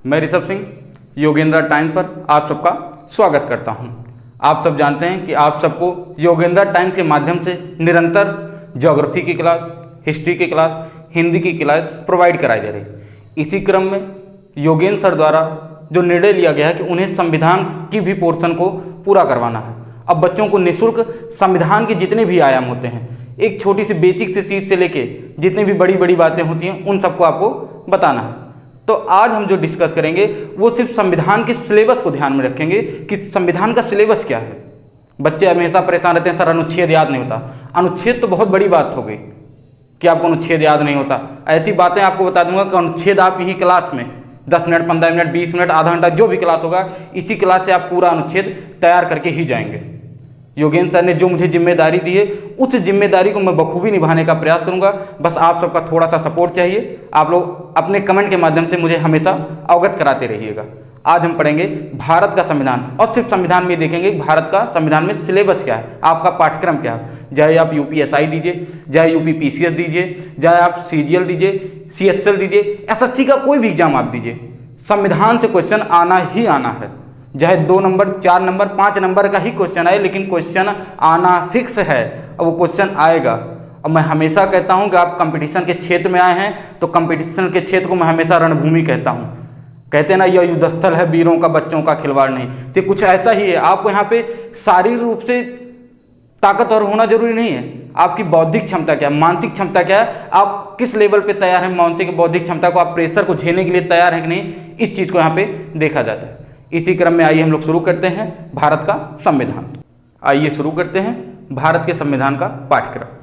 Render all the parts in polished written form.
मैं ऋषभ सिंह योगेंद्र टाइम पर आप सबका स्वागत करता हूं। आप सब जानते हैं कि आप सबको योगेंद्र टाइम्स के माध्यम से निरंतर ज्योग्राफी की क्लास, हिस्ट्री की क्लास, हिंदी की क्लास प्रोवाइड कराई जा रही। इसी क्रम में योगेंद्र सर द्वारा जो निर्णय लिया गया है कि उन्हें संविधान की भी पोर्शन को पूरा करवाना है। अब बच्चों को निःशुल्क संविधान के जितने भी आयाम होते हैं, एक छोटी सी बेसिक सी चीज़ से लेके जितनी भी बड़ी बड़ी बातें होती हैं, उन सबको आपको बताना है। तो आज हम जो डिस्कस करेंगे वो सिर्फ संविधान के सिलेबस को ध्यान में रखेंगे कि संविधान का सिलेबस क्या है। बच्चे हमेशा परेशान रहते हैं, सर अनुच्छेद याद नहीं होता। अनुच्छेद तो बहुत बड़ी बात हो गई कि आपको अनुच्छेद याद नहीं होता। ऐसी बातें आपको बता दूंगा कि अनुच्छेद आप यही क्लास में 10 मिनट, 15 मिनट, 20 मिनट, आधा घंटा जो भी क्लास होगा, इसी क्लास से आप पूरा अनुच्छेद तैयार करके ही जाएंगे। योगेंद्र सर ने जो मुझे जिम्मेदारी दी है, उस जिम्मेदारी को मैं बखूबी निभाने का प्रयास करूंगा। बस आप सबका थोड़ा सा सपोर्ट चाहिए। आप लोग अपने कमेंट के माध्यम से मुझे हमेशा अवगत कराते रहिएगा। आज हम पढ़ेंगे भारत का संविधान, और सिर्फ संविधान में देखेंगे भारत का संविधान में सिलेबस क्या है, आपका पाठ्यक्रम क्या है। चाहे आप यूपीएसआई दीजिए, चाहे यूपी पीसीएस दीजिए, चाहे आप सीजीएल दीजिए, सीएचएल दीजिए, एसएससी का कोई भी एग्जाम आप दीजिए, संविधान से क्वेश्चन आना ही आना है। चाहे 2 नंबर, 4 नंबर, 5 नंबर का ही क्वेश्चन आए, लेकिन क्वेश्चन आना फिक्स है और वो क्वेश्चन आएगा। और मैं हमेशा कहता हूं कि आप कंपटीशन के क्षेत्र में आए हैं तो कंपटीशन के क्षेत्र को मैं हमेशा रणभूमि कहता हूं। कहते हैं ना, यह युद्धस्थल है, वीरों का बच्चों का खिलवाड़ नहीं। तो कुछ ऐसा ही है। आपको यहाँ पे शारीरिक रूप से ताकतवर होना जरूरी नहीं है। आपकी बौद्धिक क्षमता क्या है, मानसिक क्षमता क्या है, आप किस लेवल पे तैयार हैं, मानसिक बौद्धिक क्षमता को, आप प्रेशर को झेलने के लिए तैयार हैं कि नहीं, इस चीज़ को यहाँ पे देखा जाता है। इसी क्रम में आइए हम लोग शुरू करते हैं भारत का संविधान। आइए शुरू करते हैं भारत के संविधान का पाठ्यक्रम।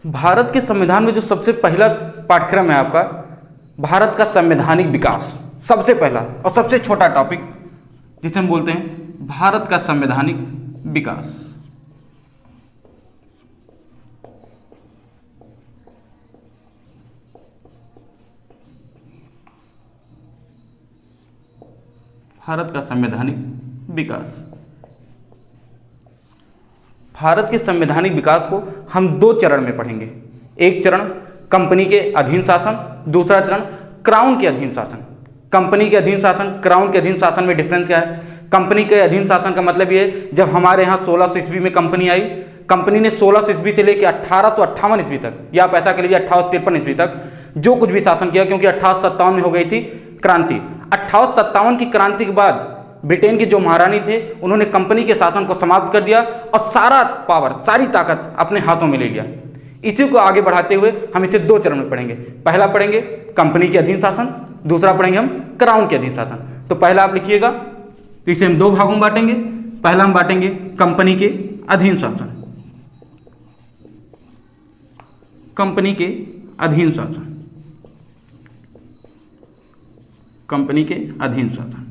भारत के संविधान में जो सबसे पहला पाठ्यक्रम है आपका, भारत का संवैधानिक विकास। सबसे पहला और सबसे छोटा टॉपिक जिसे हम बोलते हैं भारत का संवैधानिक विकास। भारत का संवैधानिक विकास। भारत के संवैधानिक विकास को हम 2 चरण में पढ़ेंगे। एक चरण कंपनी के अधीन शासन, दूसरा चरण क्राउन के अधीन शासन। कंपनी के अधीन शासन, क्राउन के अधीन शासन में डिफरेंस क्या है? कंपनी के अधीन शासन का मतलब ये है, जब हमारे यहाँ 1600 ईस्वी में कंपनी आई, कंपनी ने 1600 ईस्वी से लेकर 1858 ईस्वी तक, या आप ऐसा कह लीजिए 1853 ईस्वी तक जो कुछ भी शासन किया, क्योंकि 1857 में हो गई थी क्रांति। 1857 की क्रांति के बाद ब्रिटेन के जो महारानी थे, उन्होंने कंपनी के शासन को समाप्त कर दिया और सारा पावर, सारी ताकत अपने हाथों में ले लिया। इसी को आगे बढ़ाते हुए हम इसे 2 चरण में पढ़ेंगे। पहला पढ़ेंगे कंपनी के अधीन शासन, दूसरा पढ़ेंगे हम क्राउन के अधीन शासन। तो पहला आप लिखिएगा, तो इसे हम 2 भागों में बांटेंगे। पहला हम बांटेंगे कंपनी के अधीन शासन, कंपनी के अधीन शासन, कंपनी के अधीन शासन।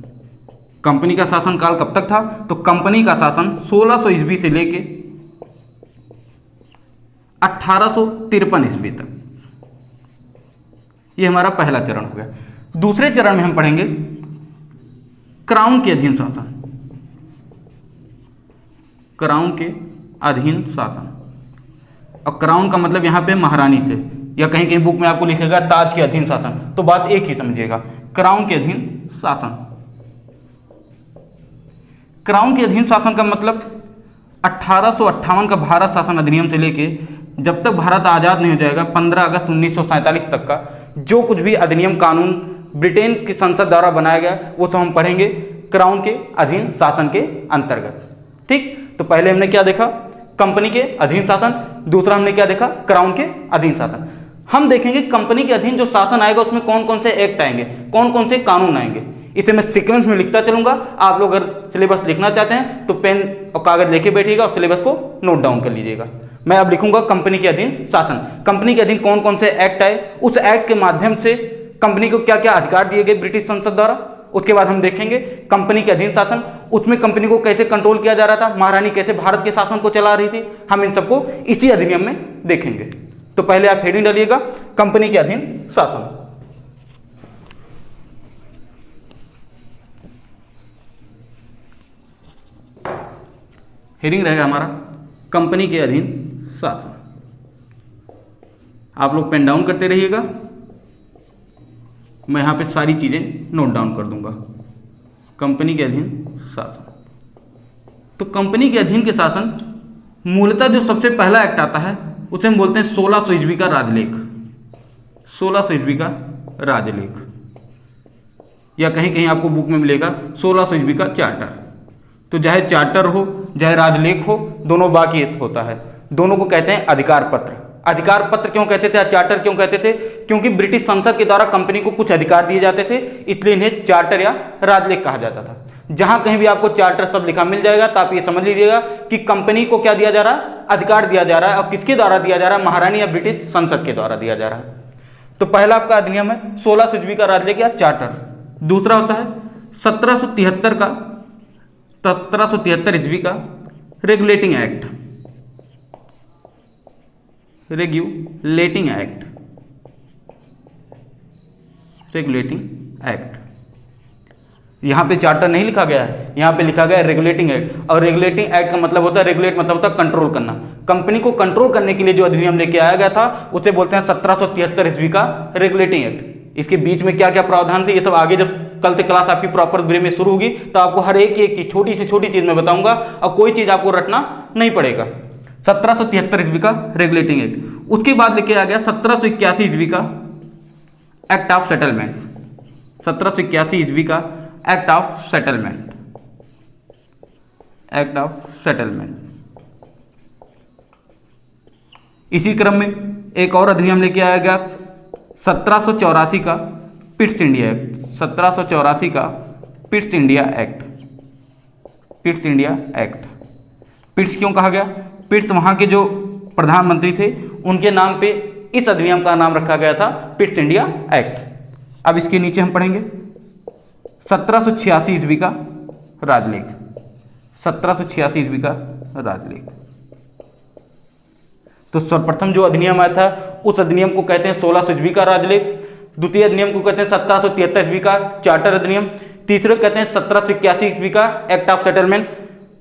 कंपनी का शासन काल कब तक था? तो कंपनी का शासन 1600 ईस्वी से लेके 1853 ईस्वी तक। ये हमारा पहला चरण हो गया। दूसरे चरण में हम पढ़ेंगे क्राउन के अधीन शासन, क्राउन के अधीन शासन। और क्राउन का मतलब यहां पे महारानी से, या कहीं कहीं बुक में आपको लिखेगा ताज के अधीन शासन, तो बात एक ही समझिएगा, क्राउन के अधीन शासन। क्राउन के अधीन शासन का मतलब 1858 का भारत शासन अधिनियम से लेके जब तक भारत आज़ाद नहीं हो जाएगा 15 अगस्त 1947 तक का जो कुछ भी अधिनियम कानून ब्रिटेन की संसद द्वारा बनाया गया, वो तो हम पढ़ेंगे क्राउन के अधीन शासन के अंतर्गत। ठीक, तो पहले हमने क्या देखा? कंपनी के अधीन शासन। दूसरा हमने क्या देखा? क्राउन के अधीन शासन। हम देखेंगे कंपनी के अधीन जो शासन आएगा उसमें कौन कौन से एक्ट आएंगे, कौन कौन से कानून आएंगे। इसे मैं सीक्वेंस में लिखता चलूंगा। आप लोग अगर सिलेबस लिखना चाहते हैं तो पेन और कागज लेके बैठिएगा और सिलेबस को नोट डाउन कर लीजिएगा। मैं अब लिखूंगा कंपनी के अधीन शासन। कंपनी के अधीन कौन कौन से एक्ट आए, उस एक्ट के माध्यम से कंपनी को क्या क्या अधिकार दिए गए ब्रिटिश संसद द्वारा, उसके बाद हम देखेंगे कंपनी के अधीन शासन, उसमें कंपनी को कैसे कंट्रोल किया जा रहा था, महारानी कैसे भारत के शासन को चला रही थी, हम इन सबको इसी अधिनियम में देखेंगे। तो पहले आप हेडिंग डालिएगा कंपनी के अधीन शासन। हेडिंग रहेगा हमारा कंपनी के अधीन शासन। आप लोग पेन डाउन करते रहिएगा, मैं यहाँ पे सारी चीज़ें नोट डाउन कर दूंगा। कंपनी के अधीन शासन, तो कंपनी के अधीन के शासन मूलतः जो सबसे पहला एक्ट आता है उसे हम बोलते हैं 1600 ईस्वी का राजलेख। 1600 ईस्वी का राजलेख, या कहीं कहीं आपको बुक में मिलेगा 1600 ईस्वी का चार्टर। तो चाहे चार्टर हो चाहे राजलेख हो, दोनों बाकी होता है। दोनों को कहते हैं अधिकार पत्र। अधिकार पत्र क्यों कहते थे, चार्टर क्यों कहते थे? क्योंकि ब्रिटिश संसद के द्वारा कंपनी को कुछ अधिकार दिए जाते थे, इसलिए इन्हें चार्टर या राजलेख कहा जाता था। जहां कहीं भी आपको चार्टर शब्द लिखा मिल जाएगा तो आप ये समझ लीजिएगा कि कंपनी को क्या दिया जा रहा है, अधिकार दिया जा रहा है। और किसके द्वारा दिया जा रहा है? महारानी या ब्रिटिश संसद के द्वारा दिया जा रहा है। तो पहला आपका अधिनियम है 1600 ईस्वी का राजलेख या चार्टर। दूसरा होता है 1773 ईस्वी का रेगुलेटिंग एक्ट। रेगुलेटिंग एक्ट, यहां पे चार्टर नहीं लिखा गया है, यहां पे लिखा गया है रेगुलेटिंग एक्ट। और रेगुलेटिंग एक्ट का मतलब होता है, रेगुलेट मतलब होता है कंट्रोल करना। कंपनी को कंट्रोल करने के लिए जो अधिनियम लेके आया गया था उसे बोलते हैं 1773 ईस्वी का रेगुलेटिंग एक्ट। इसके बीच में क्या क्या प्रावधान थे, ये सब आगे जब कल से क्लास आपकी प्रॉपर वे में शुरू होगी तो आपको हर एक की छोटी से छोटी चीज में बताऊंगा, और कोई चीज आपको रटना नहीं पड़ेगा। 1773 ईस्वी का रेगुलेटिंग एक्ट। उसके बाद लेके आ गया 1781 ईस्वी का एक्ट ऑफ सेटलमेंट। 1781 ईस्वी का act of settlement. Act of settlement. इसी क्रम में एक और अधिनियम लेके आया गया 1784 का पिट्स इंडिया एक्ट। 1784 का Pitt's India Act. Pitt's India Act. Pitt's क्यों कहा गया? पिट्स वहां के जो प्रधानमंत्री थे उनके नाम पे इस अधिनियम का नाम रखा गया था पिट्स इंडिया एक्ट। अब इसके नीचे हम पढ़ेंगे 1786 ईस्वी का राजलेख। 1786 ईस्वी का राजलेख। तो सर्वप्रथम जो अधिनियम आया था उस अधिनियम को कहते हैं 1600 ईस्वी का राजलेख। द्वितीय अधिनियम को कहते हैं 1773 ईस्वी का चार्टर अधिनियम। तीसरे कहते हैं 1781 ईस्वी का एक्ट ऑफ सेटलमेंट।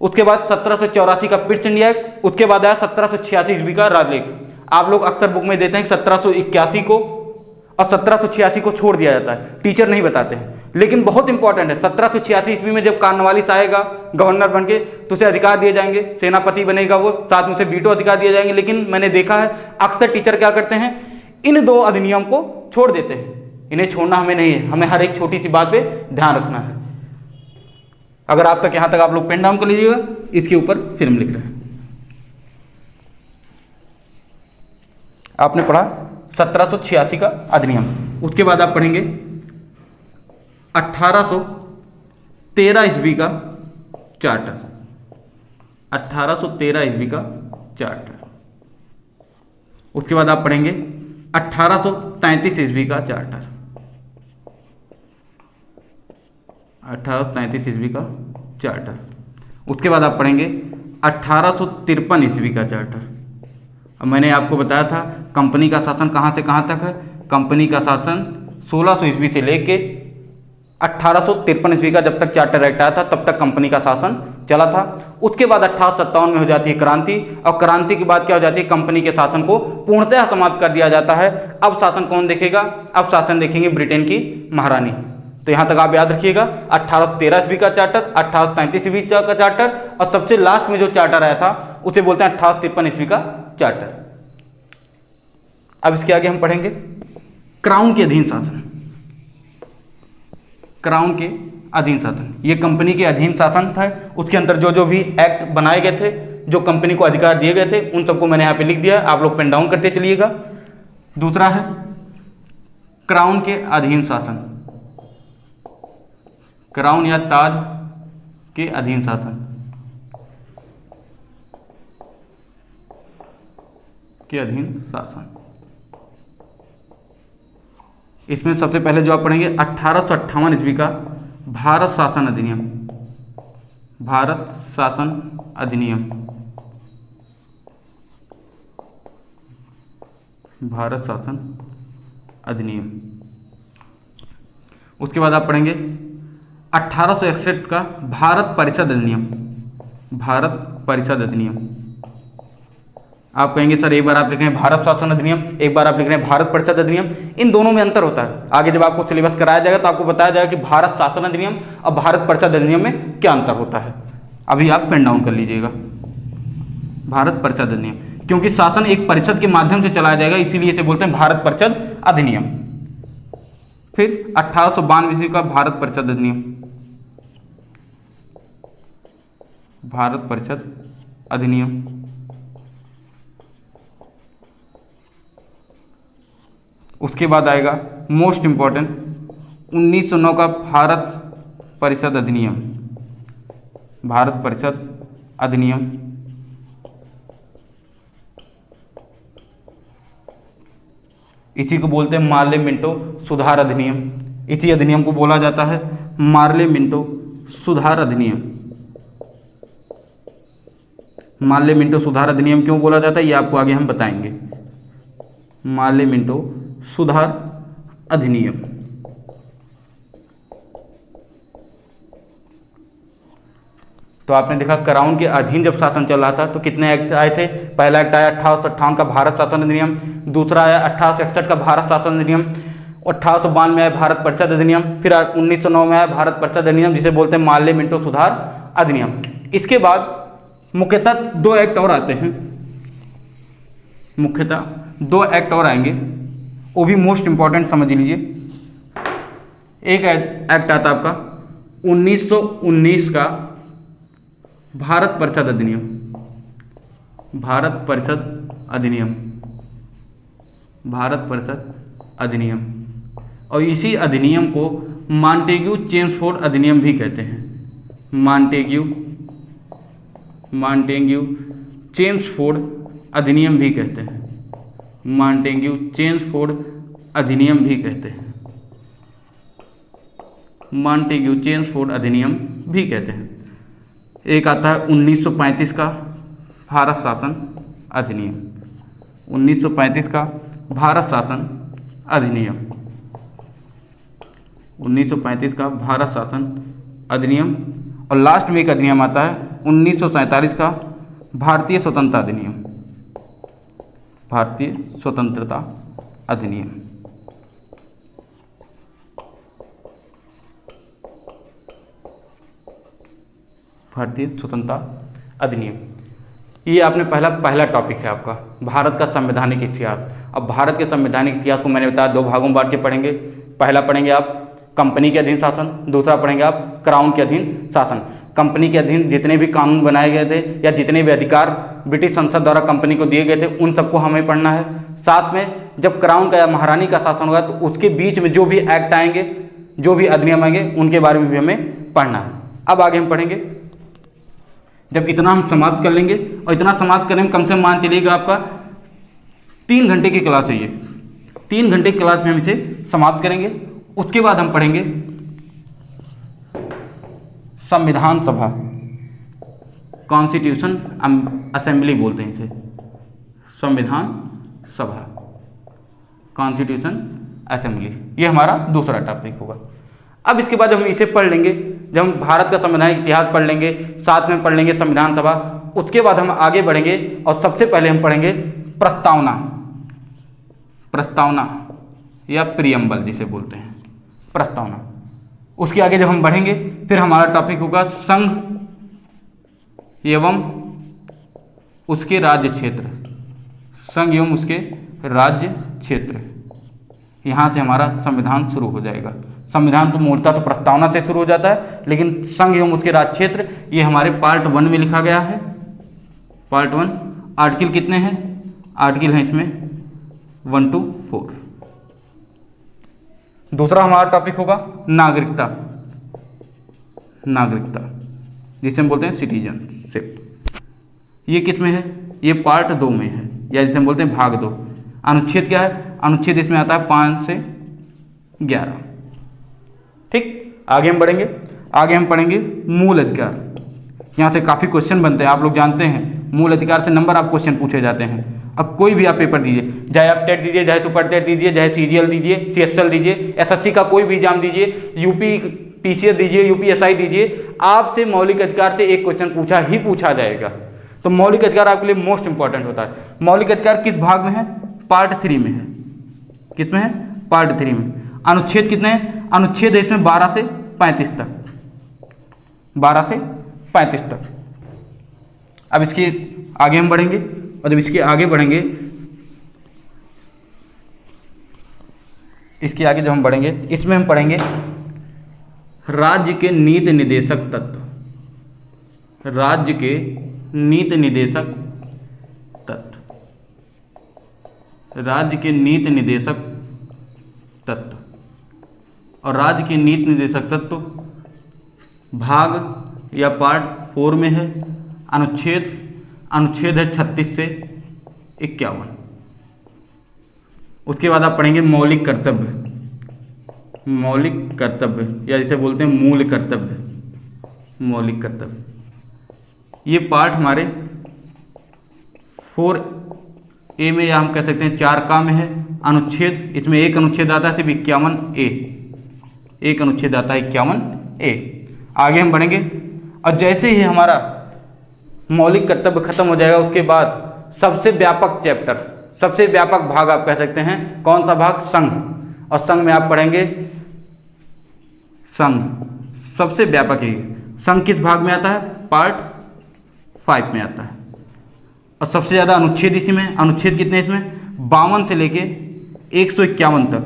उसके बाद 1784 का पिट्स इंडिया एक्ट। उसके बाद आया 1786 ईस्वी का राजलेख। आप लोग अक्सर बुक में देते हैं 1781 को और 1786 को छोड़ दिया जाता है, टीचर नहीं बताते हैं, लेकिन बहुत इंपॉर्टेंट है। 1786 ईस्वी में जब कॉर्नवालिस आएगा गवर्नर बन के तो उसे अधिकार दिए जाएंगे, सेनापति बनेगा वो, साथ में उसे वीटो अधिकार दिए जाएंगे। लेकिन मैंने देखा है अक्सर टीचर क्या करते हैं, इन दो अधिनियम को छोड़ देते हैं। इन्हें छोड़ना हमें नहीं है, हमें हर एक छोटी सी बात पे ध्यान रखना है। अगर आप तक यहां तक आप लोग पेन डाउन कर लीजिएगा, इसके ऊपर फिर हम लिख रहे हैं। आपने पढ़ा 1786 का अधिनियम। उसके बाद आप पढ़ेंगे 1813 ईस्वी का चार्टर। 1813 ईस्वी का चार्टर। उसके बाद आप पढ़ेंगे 1833 ईस्वी का चार्टर। 1833 ईस्वी का चार्टर। उसके बाद आप पढ़ेंगे 1853 ईस्वी का चार्टर। अब मैंने आपको बताया था कंपनी का शासन कहाँ से कहाँ तक है। कंपनी का शासन 1600 ईस्वी से लेके 1853 ईस्वी का जब तक चार्टर एक्ट आया था तब तक कंपनी का शासन चला था। उसके बाद 1857 में हो जाती है क्रांति, और क्रांति के बाद क्या हो जाती है, कंपनी के शासन को पूर्णतः समाप्त कर दिया जाता है। अब शासन कौन देखेगा? अब शासन देखेंगे ब्रिटेन की महारानी। तो यहां तक आप याद रखिएगा 1813 ईस्वी का चार्टर, 1833 ईस्वी का चार्टर, और सबसे लास्ट में जो चार्टर आया था उसे बोलते हैं 1853 ईस्वी का चार्टर। अब इसके आगे हम पढ़ेंगे क्राउन के अधीन शासन। क्राउन के अधीन शासन, ये कंपनी के अधीन शासन था। उसके अंदर जो जो भी एक्ट बनाए गए थे, जो कंपनी को अधिकार दिए गए थे, उन सबको मैंने यहाँ पे लिख दिया, आप लोग पेन डाउन करते चलिएगा। दूसरा है क्राउन के अधीन शासन। क्राउन या ताज के अधीन शासन के अधीन शासन। इसमें सबसे पहले जो आप पढ़ेंगे 1858 ईस्वी का भारत शासन अधिनियम। भारत शासन अधिनियम। भारत शासन अधिनियम। उसके बाद आप पढ़ेंगे 1861 का भारत परिषद अधिनियम। भारत परिषद अधिनियम। आप कहेंगे सर एक बार आप लिख रहे हैं भारत शासन अधिनियम, एक बार आप लिख रहे हैं भारत परिषद अधिनियम, इन दोनों में अंतर होता है। आगे जब आपको सिलेबस कराया जाएगा तो आपको बताया जाएगा कि भारत शासन अधिनियम और भारत परिषद अधिनियम में क्या अंतर होता है। अभी आप पेन डाउन कर लीजिएगा, भारत परिषद अधिनियम, क्योंकि शासन एक परिषद के माध्यम से चलाया जाएगा, इसीलिए इसे बोलते हैं भारत परिषद अधिनियम। फिर 1892 ईस्वी का भारत परिषद अधिनियम, भारत परिषद अधिनियम। उसके बाद आएगा मोस्ट इंपॉर्टेंट 1909 का भारत परिषद अधिनियम, भारत परिषद अधिनियम। इसी को बोलते हैं मार्ले मिंटो सुधार अधिनियम, इसी अधिनियम को बोला जाता है मार्ले मिंटो सुधार अधिनियम। मार्ले मिंटो सुधार अधिनियम क्यों बोला जाता है ये आपको आगे हम बताएंगे। मार्ले मिंटो सुधार अधिनियम। तो आपने देखा क्राउन के अधीन जब शासन चल रहा था तो कितने एक्ट आए थे। पहला एक्ट आया 1858 का भारत शासन अधिनियम, दूसरा आया 1861 का भारत शासन अधिनियम, 1892 में आया भारत परिषद अधिनियम, फिर 1909 में आया भारत परिषद अधिनियम जिसे बोलते हैं मार्ले मिंटो सुधार अधिनियम। इसके बाद मुख्यतः 2 एक्ट और आते हैं, मुख्यतः 2 एक्ट और आएंगे, वो भी मोस्ट इंपॉर्टेंट समझ लीजिए। एक एक्ट आता आपका 1919 का भारत परिषद अधिनियम, भारत परिषद अधिनियम, भारत परिषद अधिनियम। और इसी अधिनियम को मॉन्टेग्यू चेम्सफोर्ड अधिनियम भी कहते हैं, मॉन्टेग्यू चेम्सफोर्ड अधिनियम भी कहते हैं, मॉन्टेग्यू चेम्सफोर्ड अधिनियम भी कहते हैं, मॉन्टेग्यू चेम्सफोर्ड अधिनियम भी कहते हैं। एक आता है 1935 का भारत शासन अधिनियम, 1935 का भारत शासन अधिनियम, 1935 का भारत शासन अधिनियम। और लास्ट में एक अधिनियम आता है 1947 का भारतीय स्वतंत्रता अधिनियम, भारतीय स्वतंत्रता अधिनियम। भारतीय स्वतंत्रता अधिनियम, ये आपने पहला टॉपिक है आपका भारत का संवैधानिक इतिहास। अब भारत के संवैधानिक इतिहास को मैंने बताया 2 भागों में बांट के पढ़ेंगे। पहला पढ़ेंगे आप कंपनी के अधीन शासन, दूसरा पढ़ेंगे आप क्राउन के अधीन शासन। कंपनी के अधीन जितने भी कानून बनाए गए थे या जितने भी अधिकार ब्रिटिश संसद द्वारा कंपनी को दिए गए थे उन सबको हमें पढ़ना है। साथ में जब क्राउन का या महारानी का शासन होगा तो उसके बीच में जो भी एक्ट आएंगे, जो भी अधिनियम आएंगे उनके बारे में भी हमें पढ़ना है। अब आगे हम पढ़ेंगे। जब इतना हम समाप्त कर लेंगे, और इतना समाप्त करने में कम से कम मान चलिएगा आपका 3 घंटे की क्लास है ये, 3 घंटे की क्लास में हम इसे समाप्त करेंगे। उसके बाद हम पढ़ेंगे संविधान सभा, कॉन्स्टिट्यूशन असेंबली बोलते हैं इसे, संविधान सभा, कॉन्स्टिट्यूशन असेंबली, ये हमारा दूसरा टॉपिक होगा। अब इसके बाद हम इसे पढ़ लेंगे, जब हम भारत का संवैधानिक इतिहास पढ़ लेंगे, साथ में पढ़ लेंगे संविधान सभा। उसके बाद हम आगे बढ़ेंगे और सबसे पहले हम पढ़ेंगे प्रस्तावना, प्रस्तावना या प्रियम्बल जिसे बोलते हैं, प्रस्तावना। उसके आगे जब हम बढ़ेंगे फिर हमारा टॉपिक होगा संघ एवं उसके राज्य क्षेत्र, संघ एवं उसके राज्य क्षेत्र। यहाँ से हमारा संविधान शुरू हो जाएगा। संविधान तो मूलतः तो प्रस्तावना से शुरू हो जाता है, लेकिन संघ एवं उसके राज्य क्षेत्र ये हमारे पार्ट 1 में लिखा गया है। पार्ट 1 आर्टिकल कितने हैं? आर्टिकल हैं इसमें 1 to 4। दूसरा हमारा टॉपिक होगा नागरिकता, नागरिकता जिसे हम बोलते हैं सिटीजनशिप। ये किस में है? ये पार्ट 2 में है, या जिसे हम बोलते हैं भाग 2। अनुच्छेद क्या है? अनुच्छेद इसमें आता है 5 से 11। ठीक, आगे हम बढ़ेंगे। आगे हम पढ़ेंगे मूल अधिकार। यहाँ से काफ़ी क्वेश्चन बनते हैं, आप लोग जानते हैं मूल अधिकार से नंबर आप क्वेश्चन पूछे जाते हैं। अब कोई भी आप पेपर दीजिए, चाहे आप टेट दीजिए, चाहे सुपर टेट दीजिए, चाहे CGL दीजिए, CHL दीजिए, SSC का कोई भी एग्जाम दीजिए, UP PCS दीजिए, UPSI दीजिए, आपसे मौलिक अधिकार से एक क्वेश्चन पूछा जाएगा। तो मौलिक अधिकार आपके लिए मोस्ट इंपॉर्टेंट होता है। मौलिक अधिकार किस भाग में है? पार्ट 3 में है। किस में है? पार्ट 3 में। अनुच्छेद कितने हैं? अनुच्छेद है इसमें 12 से 35 तक, 12 से 35 तक। अब इसके आगे हम बढ़ेंगे, और जब इसके आगे बढ़ेंगे, इसके आगे जब हम बढ़ेंगे, इसमें हम पढ़ेंगे राज्य के नीति निर्देशक तत्व, राज्य के नीति निर्देशक तत्व, राज्य के नीति निर्देशक तत्व। और राज्य के नीति निर्देशक तत्व भाग या पार्ट 4 में है। अनुच्छेद है 36 से 51। उसके बाद आप पढ़ेंगे मौलिक कर्तव्य, मौलिक कर्तव्य या जिसे बोलते हैं मूल कर्तव्य, मौलिक कर्तव्य। ये पार्ट हमारे 4A में, या हम कह सकते हैं 4 में है। अनुच्छेद, इसमें एक अनुच्छेद आता है सिर्फ 51A, एक अनुच्छेद आता है 51A। आगे हम बढ़ेंगे, और जैसे ही हमारा मौलिक कर्तव्य खत्म हो जाएगा, उसके बाद सबसे व्यापक चैप्टर, सबसे व्यापक भाग आप कह सकते हैं, कौन सा भाग? संघ। और संघ में आप पढ़ेंगे संघ, सबसे व्यापक है। संघ किस भाग में आता है? पार्ट 5 में आता है। और सबसे ज़्यादा अनुच्छेद इसी में। अनुच्छेद कितने इसमें? 52 से लेके 151 तक।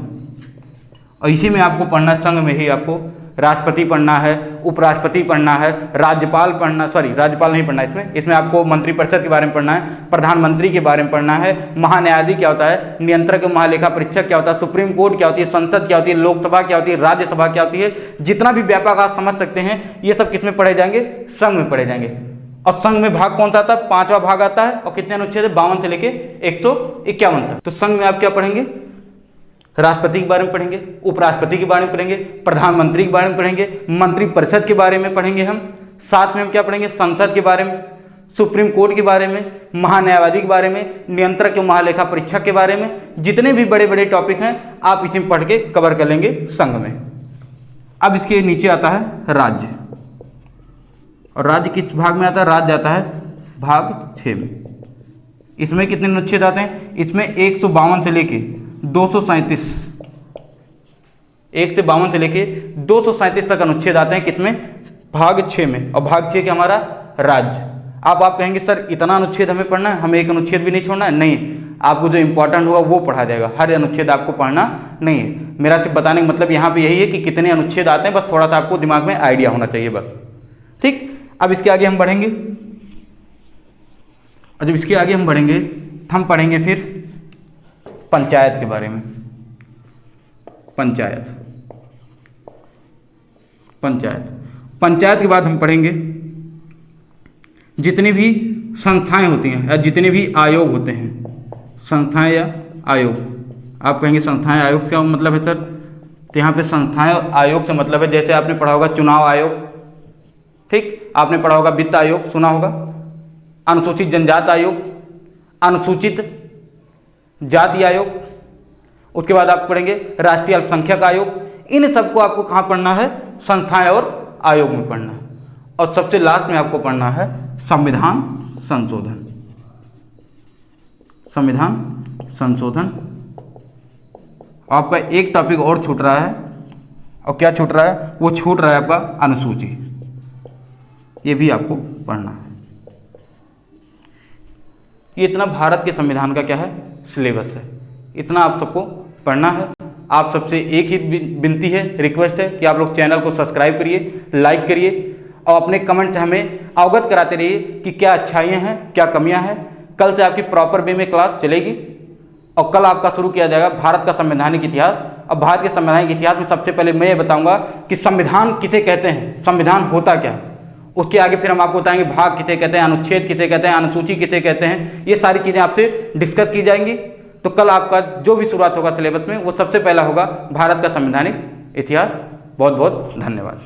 और इसी में आपको पढ़ना, संघ में ही आपको राष्ट्रपति पढ़ना है, उपराष्ट्रपति पढ़ना है, राज्यपाल पढ़ना, राज्यपाल नहीं पढ़ना इसमें आपको मंत्रिपरिषद के बारे में पढ़ना है, प्रधानमंत्री के बारे में पढ़ना है, महान्यायाधीश क्या होता है, नियंत्रक महालेखा परीक्षक क्या होता है, सुप्रीम कोर्ट क्या होती है, संसद क्या होती है, लोकसभा क्या होती है, राज्यसभा क्या होती है। जितना भी व्यापक आप समझ सकते हैं, ये सब किस में पढ़े जाएंगे? संघ में पढ़े जाएंगे। और संघ में भाग कौन सा आता है? 5वां भाग आता है। और कितने अनुच्छेद है? 52 से लेके 151 तक। तो संघ में आप क्या पढ़ेंगे? राष्ट्रपति के बारे में पढ़ेंगे, उपराष्ट्रपति के बारे में पढ़ेंगे, प्रधानमंत्री के बारे में पढ़ेंगे, मंत्रिपरिषद के बारे में पढ़ेंगे हम। साथ में हम क्या पढ़ेंगे? संसद के बारे में, सुप्रीम कोर्ट के बारे में, महान्यायवादी के बारे में, नियंत्रक एवं महालेखा परीक्षक के बारे में। जितने भी बड़े बड़े टॉपिक हैं आप इसी में पढ़ के कवर कर लेंगे संघ में। अब इसके नीचे आता है राज्य। और राज्य किस भाग में आता है? राज्य आता है भाग 6 में। इसमें कितने अनुच्छेद आते हैं? इसमें 152 से लेके 237, 1 से 52 से लेके 237 तक अनुच्छेद आते हैं। किसमें? भाग 6 में। और भाग 6 के हमारा राज्य। आप कहेंगे सर इतना अनुच्छेद हमें पढ़ना है, हमें एक अनुच्छेद भी नहीं छोड़ना है? नहीं, आपको जो इंपॉर्टेंट होगा वो पढ़ा जाएगा, हर अनुच्छेद आपको पढ़ना नहीं है। मेरा सिर्फ बताने का मतलब यहाँ पे यही है कि कितने अनुच्छेद आते हैं, बस थोड़ा सा आपको दिमाग में आइडिया होना चाहिए बस। ठीक, अब इसके आगे हम बढ़ेंगे, और जब इसके आगे हम बढ़ेंगे हम पढ़ेंगे फिर पंचायत के बारे में। पंचायत के बाद हम पढ़ेंगे जितनी भी संस्थाएं होती हैं या जितने भी आयोग होते हैं, संस्थाएं या आयोग। आप कहेंगे संस्थाएं आयोग क्या मतलब है सर? तो यहाँ पे संस्थाएं और आयोग से मतलब है, जैसे आपने पढ़ा होगा चुनाव आयोग, ठीक, आपने पढ़ा होगा वित्त आयोग, सुना होगा, अनुसूचित जनजाति आयोग, अनुसूचित जाति आयोग, उसके बाद आप पढ़ेंगे राष्ट्रीय अल्पसंख्यक आयोग। इन सबको आपको कहाँ पढ़ना है? संस्थाएं और आयोग में पढ़ना है। और सबसे लास्ट में आपको पढ़ना है संविधान संशोधन। संविधान संशोधन। आपका एक टॉपिक और छूट रहा है, और क्या छूट रहा है? वो छूट रहा है आपका अनुसूची। ये भी आपको पढ़ना है। ये इतना भारत के संविधान का क्या है? सिलेबस है। इतना आप सबको पढ़ना है। आप सबसे एक ही विनती है, रिक्वेस्ट है कि आप लोग चैनल को सब्सक्राइब करिए, लाइक करिए, और अपने कमेंट से हमें अवगत कराते रहिए कि क्या अच्छाइयाँ हैं, क्या कमियां हैं। कल से आपकी प्रॉपर वे में क्लास चलेगी, और कल आपका शुरू किया जाएगा भारत का संवैधानिक इतिहास। और भारत के संवैधानिक इतिहास में सबसे पहले मैं ये बताऊंगा कि संविधान किसे कहते हैं, संविधान होता क्या है। उसके आगे फिर हम आपको बताएंगे भाग किसे कहते हैं, अनुच्छेद किसे कहते हैं, अनुसूची किसे कहते हैं। ये सारी चीज़ें आपसे डिस्कस की जाएंगी। तो कल आपका जो भी शुरुआत होगा सिलेबस में, वो सबसे पहला होगा भारत का संवैधानिक इतिहास। बहुत बहुत धन्यवाद।